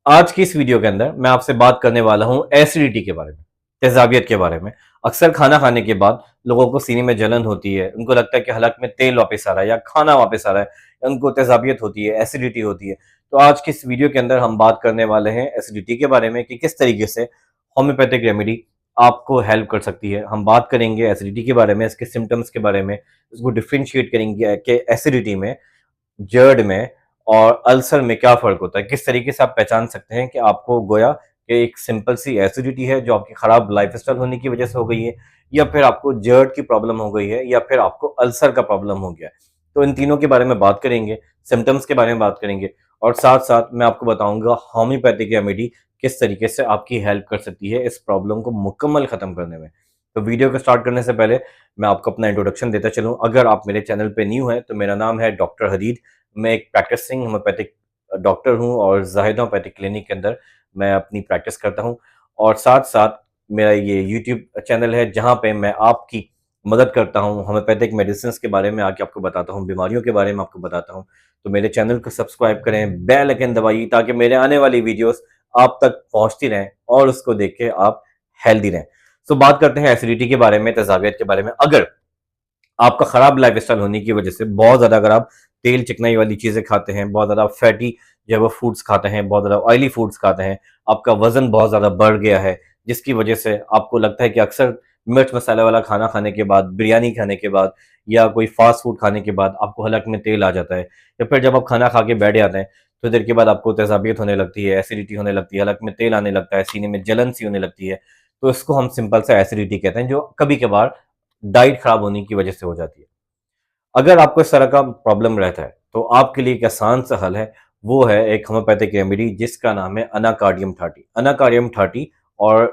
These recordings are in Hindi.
आज की इस वीडियो के अंदर मैं आपसे बात करने वाला हूं एसिडिटी के बारे में, तेजाबियत के बारे में। अक्सर खाना खाने के बाद लोगों को सीने में जलन होती है, उनको लगता है कि हलक में तेल वापस आ रहा है या खाना वापस आ रहा है, या उनको तेजाबियत होती है, एसिडिटी होती है। तो आज की इस वीडियो के अंदर हम बात करने वाले हैं एसिडिटी के बारे में कि किस तरीके से होम्योपैथिक रेमेडी आपको हेल्प कर सकती है। हम बात करेंगे एसिडिटी के बारे में, इसके सिम्टम्स के बारे में, इसको डिफ्रेंशिएट करेंगे कि एसिडिटी में, जर्ड में और अल्सर में क्या फ़र्क होता है? किस तरीके से आप पहचान सकते हैं कि आपको गोया कि एक सिंपल सी एसिडिटी है जो आपकी खराब लाइफ़स्टाइल होने की वज़ह से हो गई है, या फिर आपको जर्ड की प्रॉब्लम हो गई है, या फिर आपको अल्सर का प्रॉब्लम हो गया है। तो इन तीनों के बारे में बात करेंगे, सिम्पटम्स के बारे में बात करेंगे और साथ-साथ मैं आपको बताऊँगा होम्योपैथिक रेमेडी किस तरीके से आपकी हेल्प कर सकती है इस प्रॉब्लम को मुकम्मल ख़त्म करने में। तो वीडियो को स्टार्ट करने से पहले मैं आपको अपना इंट्रोडक्शन देता चलूँ। अगर आप मेरे चैनल पे न्यू हैं तो मेरा नाम है डॉक्टर हदीद। मैं एक प्रैक्टिसिंग होम्योपैथिक डॉक्टर हूँ और ज़ाहिद होम्योपैथिक क्लिनिक के अंदर मैं अपनी प्रैक्टिस करता हूँ। और साथ-साथ मेरा ये यूट्यूब चैनल है जहाँ पे मैं आपकी मदद करता हूँ, होम्योपैथिक मेडिसिन्स के बारे में आके आपको बताता हूँ, बीमारियों के बारे में आपको बताता हूँ। तो मेरे चैनल को सब्सक्राइब करें, बेल आइकन दबाइए ताकि मेरे आने वाली वीडियोज़ आप तक पहुँचती रहें और उसको देख के आप हेल्दी रहें। सो बात करते हैं एसिडिटी के बारे में, तेज़ाबियत के बारे में। अगर आपका खराब लाइफ़स्टाइल होने की वजह से बहुत ज़्यादा अगर आप तेल चिकनाई वाली चीज़ें खाते हैं, बहुत ज़्यादा फैटी जो है वो फूड्स खाते हैं, बहुत ज़्यादा ऑयली फूड्स खाते हैं, आपका वज़न बहुत ज़्यादा बढ़ गया है, जिसकी वजह से आपको लगता है कि अक्सर मिर्च मसाले वाला खाना खाने के बाद, बिरयानी खाने के बाद या कोई फ़ास्ट फूड खाने के बाद आपको हलक में तेल आ जाता है, या फिर जब आप खाना खा के बैठ जाते हैं, थोड़ी देर के बाद आपको तेज़ाबियत होने लगती है, एसिडिटी होने लगती है, हलक में तेल आने लगता है, सीने में जलन सी होने लगती है। तो इसको हम सिंपल सा एसिडिटी कहते हैं, जो कभी-कभार डाइट खराब होने की वजह से हो जाती है। अगर आपको इस तरह का प्रॉब्लम रहता है, तो आपके लिए एक आसान सा हल है, वो है एक होम्योपैथिक रेमेडी जिसका नाम है अनाकार्डियम 30। अनाकार्डियम 30 और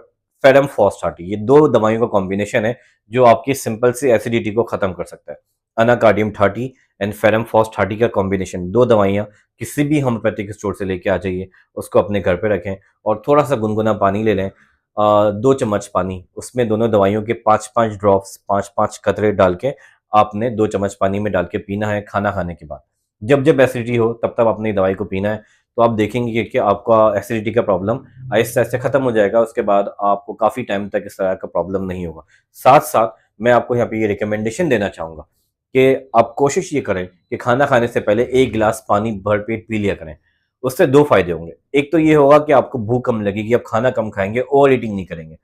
फेरम फॉस 30, ये 2 दवाइयों का कॉम्बिनेशन है, जो आपकी सिंपल सी एसिडिटी को खत्म कर सकता है। अनाकार्डियम 30 एंड फेरम फॉस 30 का कॉम्बिनेशन, 2 दवाइयाँ किसी भी होम्योपैथिक स्टोर से लेके आ जाइए, उसको अपने घर पे रखें और थोड़ा-सा गुनगुना पानी ले लें, 2 चम्मच पानी, उसमें दोनों दवाइयों के 5-5 ड्रॉप्स, 5-5 कतरे डाल के आपने 2 चम्मच पानी में डाल के पीना है खाना खाने के बाद। जब-जब एसिडिटी हो तब-तब आपने ये दवाई को पीना है, तो आप देखेंगे कि आपका एसिडिटी का प्रॉब्लम आहिस्ते-आहिस्ते खत्म हो जाएगा, उसके बाद आपको काफ़ी टाइम तक इस तरह का प्रॉब्लम नहीं होगा। साथ-साथ मैं आपको यहाँ पे ये रिकमेंडेशन देना चाहूँगा कि आप कोशिश ये करें कि खाना खाने से पहले 1 गिलास पानी भरपेट पी लिया करें। उससे 2 फ़ायदे होंगे। एक तो ये होगा कि आपको भूख कम लगेगी, आप खाना कम खाएँगे, ओवर ईटिंग नहीं करेंगे।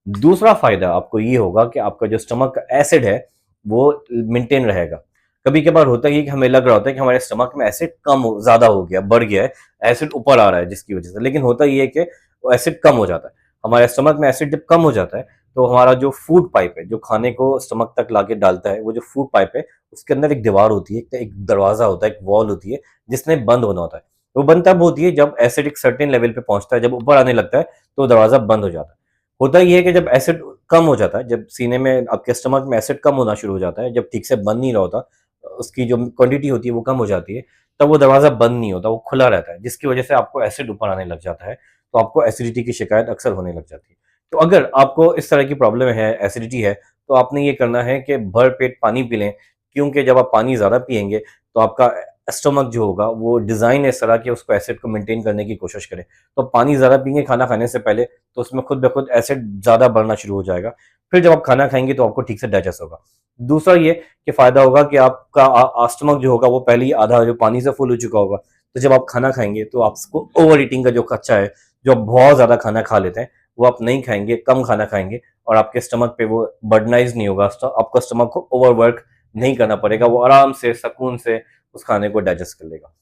दूसरा फ़ायदा आपको ये होगा कि आपका जो स्टमक का एसिड है, वो मेंटेन रहेगा। कभी-कभार होता ही है कि हमें लग रहा होता है कि हमारे स्टमक में एसिड कम हो ज़्यादा हो गया, बढ़ गया है, एसिड ऊपर आ रहा है जिसकी वज़ह से। लेकिन होता ये है कि वो एसिड कम हो जाता है। हमारे स्टमक में एसिड जब कम हो जाता है, तो हमारा जो फूड पाइप है, जो खाने को स्टमक तक लाके डालता है, वो जो फूड पाइप है, उसके अंदर एक दीवार होती है, एक दरवाज़ा होता है, एक वॉल होती है, जिसने बंद होना होता है। वो बंद तब होती है जब एसिड एक सर्टेन लेवल पे पहुँचता है, जब ऊपर आने लगता है, तो दरवाज़ा बंद हो जाता है। होता ये है कि जब एसिड कम हो जाता है, जब सीने में आपके स्टमक में एसिड कम होना शुरू हो जाता है, जब ठीक से बंद नहीं रहा होता, उसकी जो क्वांटिटी होती है वो कम हो जाती है, तब वो दरवाज़ा बंद नहीं होता, वो खुला रहता है, जिसकी वजह से आपको एसिड ऊपर आने लग जाता है, तो आपको एसिडिटी की शिकायत अक्सर होने लग जाती है। तो अगर आपको इस तरह की प्रॉब्लम है, एसिडिटी है, तो आपने ये करना है कि भर पेट पानी पी लें, क्योंकि जब आप पानी ज़्यादा पिएँगे, तो आपका स्टमक जो होगा, वो डिज़ाइन है इस तरह कि उसको एसिड को मेंटेन करने की कोशिश करे। तो पानी ज़्यादा पिएँगे खाना खाने से पहले, तो उसमें खुद ब खुद एसिड ज़्यादा बढ़ना शुरू हो जाएगा। फिर जब आप खाना खाएँगे तो आपको ठीक से डाइजेस्ट होगा। दूसरा ये कि फ़ायदा होगा कि आपका स्टमक जो होगा वो पहले ही आधा जो पानी से फुल हो चुका होगा। तो जब आप खाना खाएँगे तो आपको ओवर ईटिंग का जो खदशा है, जो आप बहुत ज़्यादा खाना खा लेते हैं, वो आप नहीं खाएँगे, कम खाना खाएँगे और आपके स्टमक पे वो बर्डनाइज़ नहीं होगा। आपका स्टमक को ओवरवर्क नहीं करना पड़ेगा, वो आराम से, सुकून से उस खाने को डाइजेस्ट कर लेगा।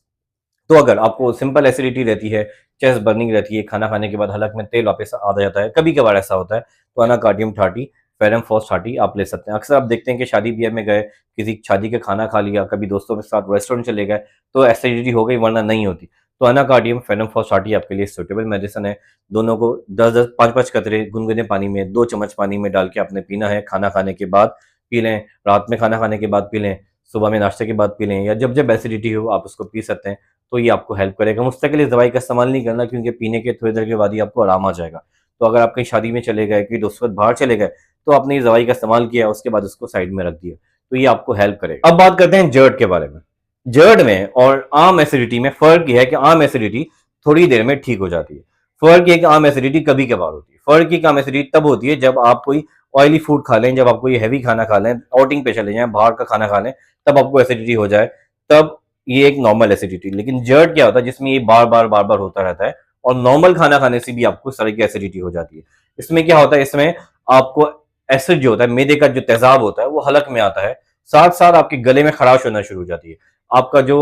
तो अगर आपको सिंपल एसिडिटी रहती है, चेस्ट बर्निंग रहती है, खाना खाने के बाद हलक में तेल वापस आ जाता है, कभी-कभार ऐसा होता है, तो अनाकार्डियम 30, फेरम फॉस 30 आप ले सकते हैं। अक्सर आप देखते हैं कि शादी-ब्याह में गए, किसी शादी का खाना खा लिया, कभी दोस्तों के साथ रेस्टोरेंट चले गए, तो एसिडिटी हो गई वरना नहीं होती। तो अनाकार्डियम, फेरम फॉस 30 आपके लिए सूटेबल मेडिसिन है। दोनों को 10-10, 5-5 कतरे गुनगुने पानी में, 2 चम्मच पानी में डाल के आपने पीना है, खाना खाने के बाद पी लें, रात में खाना खाने के बाद पी लें, सुबह में नाश्ते के बाद पी लें या जब-जब एसिडिटी हो आप उसको पी सकते हैं। तो ये आपको हेल्प करेगा। मुस्तकिल इस दवाई का इस्तेमाल नहीं करना, क्योंकि पीने के थोड़ी देर के बाद ही आपको आराम आ जाएगा। तो अगर आप कहीं शादी में चले गए, कहीं दोस्तों के साथ बाहर चले गए, तो आपने इस दवाई का इस्तेमाल किया, उसके बाद उसको साइड में रख दिया। तो ये आपको हेल्प करेगा। अब बात करते हैं जर्ड के बारे में। जर्ड में और आम एसिडिटी में फ़र्क ये है कि आम एसिडिटी थोड़ी देर में ठीक हो जाती है। फर्क ये कि आम एसिडिटी कभी कभार होती है। फर्क ये कि आम एसिडिटी तब होती है जब आप कोई ऑयली फूड खा लें, जब आप कोई हैवी खाना खा लें, आउटिंग पे चले जाएं, बाहर का खाना खा लें, तब आपको एसिडिटी हो जाए, तब ये एक नॉर्मल एसिडिटी। लेकिन जर्ड क्या होता है जिसमें ये बार बार होता रहता है और नॉर्मल खाना खाने से भी आपको इस तरह की एसिडिटी हो जाती है। इसमें क्या होता है, इसमें आपको एसिड जो होता है, मैदे का जो तेजाब होता है वो हलक में आता है, साथ साथ आपके गले में खराश होना शुरू हो जाती है। आपका जो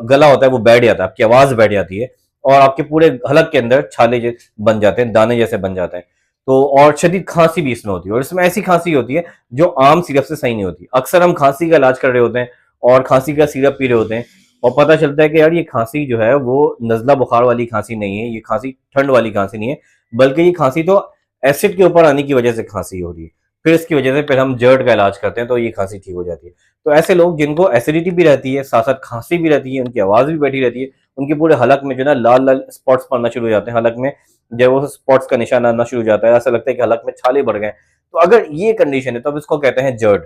गला होता है वो बैठ जाता है, आपकी आवाज बैठ जाती है और आपके पूरे हलक के अंदर छाले बन जाते हैं, दाने जैसे बन जाते हैं। तो और शदीद खांसी भी इसमें होती है और इसमें ऐसी खांसी होती है जो आम सिरप से सही नहीं होती। अक्सर हम खांसी का इलाज कर रहे होते हैं और खांसी का सिरप पी रहे होते हैं और पता चलता है कि यार ये खांसी जो है वो नजला बुखार वाली खांसी नहीं है, ये खांसी ठंड वाली खांसी नहीं है, बल्कि ये खांसी तो एसिड के ऊपर आने की वजह से खांसी हो रही है। फिर इसकी वजह से फिर हम जर्ड का इलाज करते हैं तो ये खांसी ठीक हो जाती है। तो ऐसे लोग जिनको एसिडिटी भी रहती है, साथ साथ खांसी भी रहती है, उनकी आवाज भी बैठी रहती है, उनके पूरे हलक में जो है ना लाल लाल स्पॉट्स पड़ना शुरू हो जाते हैं, हलक में जब वो स्पॉट्स का निशान आना शुरू हो जाता है, ऐसा लगता है कि हलक में छाले बढ़ गए। तो अगर ये कंडीशन है तो अब इसको कहते हैं जर्ड।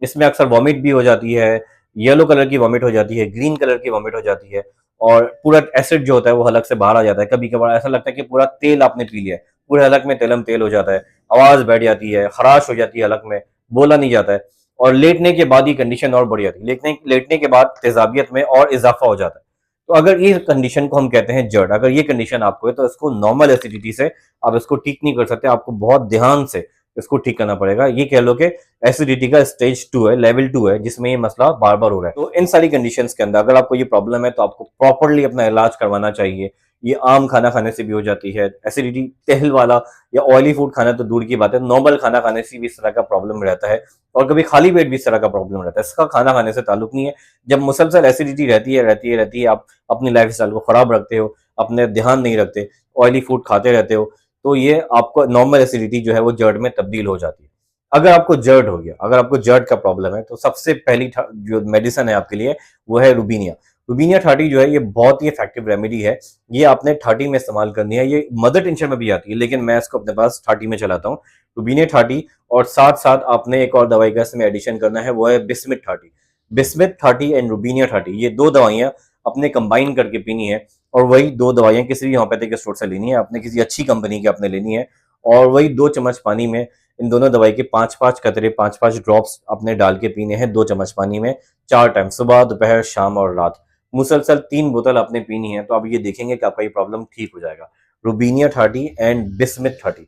इसमें अक्सर वॉमिट भी हो जाती है, येलो कलर की वॉमिट हो जाती है, ग्रीन कलर की वॉमिट हो जाती है और पूरा एसिड जो होता है वो हलक से बाहर आ जाता है। कभी कभार ऐसा लगता है कि पूरा तेल आपने पी लिया है, पूरे हलक में तेलम तेल हो जाता है, आवाज बैठ जाती है, खराश हो जाती है हलक में, बोला नहीं जाता है और लेटने के बाद ये कंडीशन और बढ़ जाती है। लेटने के बाद तेजाबियत में और इजाफा हो जाता है। तो अगर ये कंडीशन को हम कहते हैं जर्ड, अगर ये कंडीशन आपको है तो इसको नॉर्मल एसिडिटी से आप इसको ठीक नहीं कर सकते, आपको बहुत ध्यान से इसको ठीक करना पड़ेगा। ये कह लो कि एसिडिटी का स्टेज 2 है, लेवल 2 है, जिसमें ये मसला बार बार हो रहा है। तो इन सारी कंडीशंस के अंदर अगर आपको ये प्रॉब्लम है तो आपको प्रॉपरली अपना इलाज करवाना चाहिए। ये आम खाना खाने से भी हो जाती है एसिडिटी, तेल वाला या ऑयली फूड खाना तो दूर की बात है, नॉर्मल खाना खाने से भी इस तरह का प्रॉब्लम रहता है और कभी खाली पेट भी इस तरह का प्रॉब्लम रहता है। इसका खाना खाने से ताल्लुक नहीं है। जब मुसलसल एसिडिटी रहती है, आप अपनी लाइफ स्टाइल को खराब रखते हो, अपने ध्यान नहीं रखते, ऑयली फूड खाते रहते हो, तो ये आपको नॉर्मल एसिडिटी जो है वो जर्ड में तब्दील हो जाती है। अगर आपको जर्ड हो गया, अगर आपको जर्ड का प्रॉब्लम है तो सबसे पहली जो मेडिसिन है आपके लिए वो है रुबीनिया। रुबीनिया 30 जो है ये बहुत ही इफेक्टिव रेमेडी है। ये आपने 30 में इस्तेमाल करनी है। ये मदर टिंचर में भी आती है लेकिन मैं इसको अपने पास 30 में चलाता हूँ, रुबीनिया 30। और साथ साथ आपने एक और दवाई का इसमें एडिशन करना है, वो है बिस्मिथ 30। बिस्मिथ 30 एंड रुबीनिया 30 ये दो दवाइयां अपने कंबाइन करके पीनी है और वही दो दवाइयां किसी भी होम्योपैथिक स्टोर से लेनी है, आपने किसी अच्छी कंपनी की आपने लेनी है और वही 2 चम्मच पानी में इन दोनों दवाई के 5-5 कतरे, 5-5 ड्रॉप्स अपने डाल के पीने हैं 2 चम्मच पानी में 4 टाइम, सुबह, दोपहर, शाम और रात। मुसलसल 3 बोतल आपने पीनी है तो आप ये देखेंगे कि आपका ये प्रॉब्लम ठीक हो जाएगा। रुबीनिया 30 एंड बिस्मिथ 30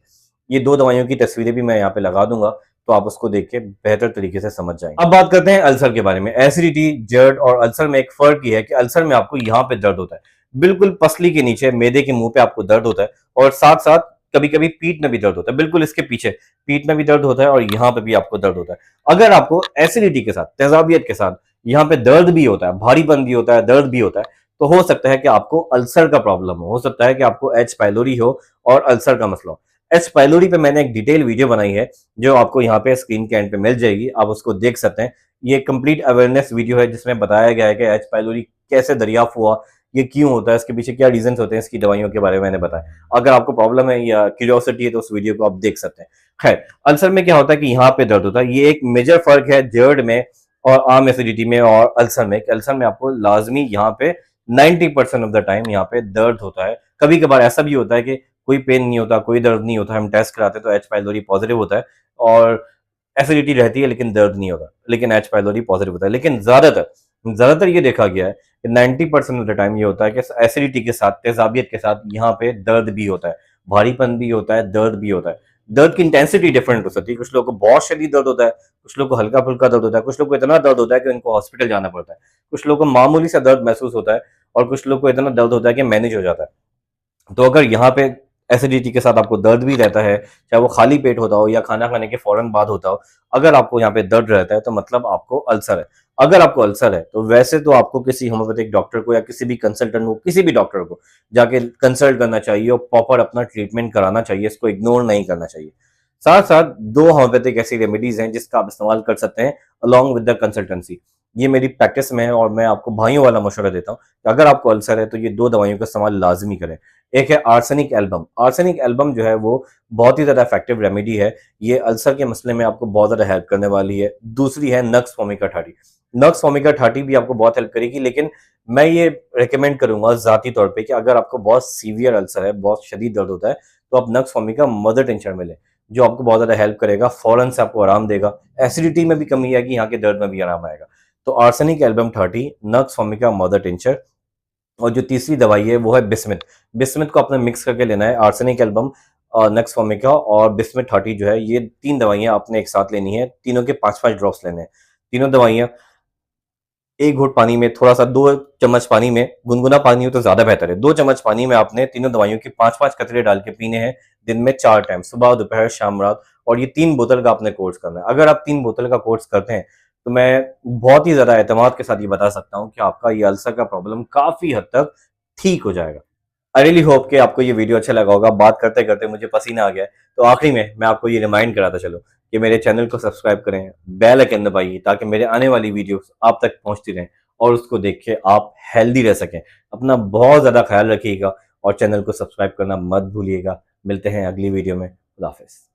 ये दो दवाइयों की तस्वीरें भी मैं यहाँ पे लगा दूंगा तो आप उसको देख के बेहतर तरीके से समझ जाएंगे। अब बात करते हैं अल्सर के बारे में। एसिडिटी, जर्ड और अल्सर में एक फर्क ये है कि अल्सर में आपको यहाँ पे दर्द होता है, बिल्कुल पसली के नीचे मैदे के मुंह पे आपको दर्द होता है और साथ साथ कभी कभी पीठ में भी दर्द होता है, बिल्कुल इसके पीछे पीठ में भी दर्द होता है और यहाँ पे भी आपको दर्द होता है। अगर आपको एसिडिटी के साथ, तेजाबियत के साथ यहाँ पे दर्द भी होता है, भारीपन भी होता है, दर्द भी होता है, तो हो सकता है कि आपको अल्सर का प्रॉब्लम हो सकता है कि आपको एच पाइलोरी हो और अल्सर का मसला हो। एच पाइलोरी पे मैंने एक डिटेल वीडियो बनाई है जो आपको यहाँ पे स्क्रीन के एंड पे मिल जाएगी, आप उसको देख सकते हैं। ये कंप्लीट अवेयरनेस वीडियो है जिसमें बताया गया है कि एच पाइलोरी कैसे दरियाफ्त हुआ, ये क्यों होता है, इसके पीछे क्या रीजंस होते हैं, इसकी दवाइयों के बारे में मैंने बताया। अगर आपको प्रॉब्लम है या क्यूरियोसिटी है तो उस वीडियो को आप देख सकते हैं। खैर, अल्सर में क्या होता है कि यहाँ पे दर्द होता है। ये एक मेजर फर्क है जर्ड में और आम एसिडिटी में और अल्सर में। अल्सर में आपको लाजमी यहाँ पे 90% ऑफ द टाइम यहाँ पे दर्द होता है। कभी कभार ऐसा भी होता है कि कोई पेन नहीं होता, कोई दर्द नहीं होता, हम टेस्ट कराते तो एच पाइलोरी पॉजिटिव होता है और एसिडिटी रहती है लेकिन दर्द नहीं होता, लेकिन एच पाइलोरी पॉजिटिव होता है। लेकिन ज्यादातर ये देखा गया है कि 90% ऑफ द टाइम ये होता है कि एसिडिटी के साथ, तेजाबियत के साथ यहाँ पे दर्द भी होता है, भारीपन भी होता है, दर्द भी होता है। दर्द की इंटेंसिटी डिफरेंट हो सकती है, कुछ लोगों को बहुत शदीद दर्द होता है, कुछ लोगों को हल्का फुल्का दर्द होता है, कुछ लोगों को इतना दर्द होता है कि उनको हॉस्पिटल जाना पड़ता है, कुछ लोगों को मामूली सा दर्द महसूस होता है और कुछ लोगों को इतना दर्द होता है कि मैनेज हो जाता है। तो अगर यहाँ पे एसिडिटी के साथ आपको दर्द भी रहता है, चाहे वो खाली पेट होता हो या खाना खाने के फौरन बाद होता हो, अगर आपको यहाँ पे दर्द रहता है तो मतलब आपको अल्सर है। अगर आपको अल्सर है तो वैसे तो आपको किसी होम्योपैथिक डॉक्टर को या किसी भी कंसल्टेंट को, किसी भी डॉक्टर को जाके कंसल्ट करना चाहिए और प्रॉपर अपना ट्रीटमेंट कराना चाहिए, इसको इग्नोर नहीं करना चाहिए। साथ साथ 2 होम्योपैथिक ऐसी रेमेडीज हैं जिसका आप इस्तेमाल कर सकते हैं अलॉन्ग विद द कंसल्टेंसी। ये मेरी प्रैक्टिस में है और मैं आपको भाइयों वाला मशवरा देता हूँ कि अगर आपको अल्सर है तो ये 2 दवाइयों का इस्तेमाल लाजमी करें। एक है आर्सेनिक एल्बम। आर्सेनिक एल्बम जो है वो बहुत ही ज्यादा इफेक्टिव रेमेडी है, ये अल्सर के मसले में आपको बहुत ज्यादा हेल्प करने वाली है। दूसरी है नक्स वोमिका 30। नक्स ओमेगा 30 भी आपको बहुत हेल्प करेगी, लेकिन मैं ये रिकमेंड करूंगा ज़ाती तौर पे कि अगर आपको बहुत सीवियर अल्सर है, बहुत शदीद दर्द होता है, तो आप नक्स ओमेगा मदर टिंचर में लें, जो आपको बहुत ज़्यादा हेल्प करेगा, फ़ौरन से आपको आराम देगा, एसिडिटी में भी कमी आएगी, यहाँ के दर्द में भी आराम आएगा। तो आर्सेनिक एल्बम 30, नक्स ओमेगा मदर टिंचर, और जो तीसरी दवाई है वो है बिस्मिथ। बिस्मिथ को आपने मिक्स करके लेना है, आर्सेनिक एल्बम और नक्स वोमिका और बिस्मिथ 30 जो है, ये 3 दवाइयाँ आपने एक साथ लेनी है, तीनों के 5-5 ड्रॉप्स लेने हैं। तीनों दवाइयाँ 1 घूँट पानी में, थोड़ा-सा 2 चम्मच पानी में, गुनगुना पानी हो तो ज़्यादा बेहतर है। 2 चम्मच पानी में आपने तीनों दवाइयों के 5-5 कतरे डाल के पीने हैं, दिन में 4 टाइम, सुबह, दोपहर, शाम, रात, और ये 3 बोतल का आपने कोर्स करना है। अगर आप 3 बोतल का कोर्स करते हैं, तो मैं बहुत ही ज़्यादा एतमाद के साथ ये बता सकता हूँ कि आपका ये अल्सर का प्रॉब्लम काफ़ी हद तक ठीक हो जाएगा। आई रियली होप कि आपको ये वीडियो अच्छा लगा होगा। बात करते-करते मुझे पसीना आ गया है। तो आखिरी में मैं आपको ये रिमाइंड कराता चलूँ कि मेरे चैनल को सब्सक्राइब करें, बेल आइकन दबाइए ताकि मेरे आने वाली वीडियोस आप तक पहुँचती रहें और उसको देख के आप हेल्दी रह सकें। अपना बहुत ज़्यादा ख़्याल रखिएगा और चैनल को सब्सक्राइब करना मत भूलिएगा। मिलते हैं अगली वीडियो में। खुदा हाफ़िज़।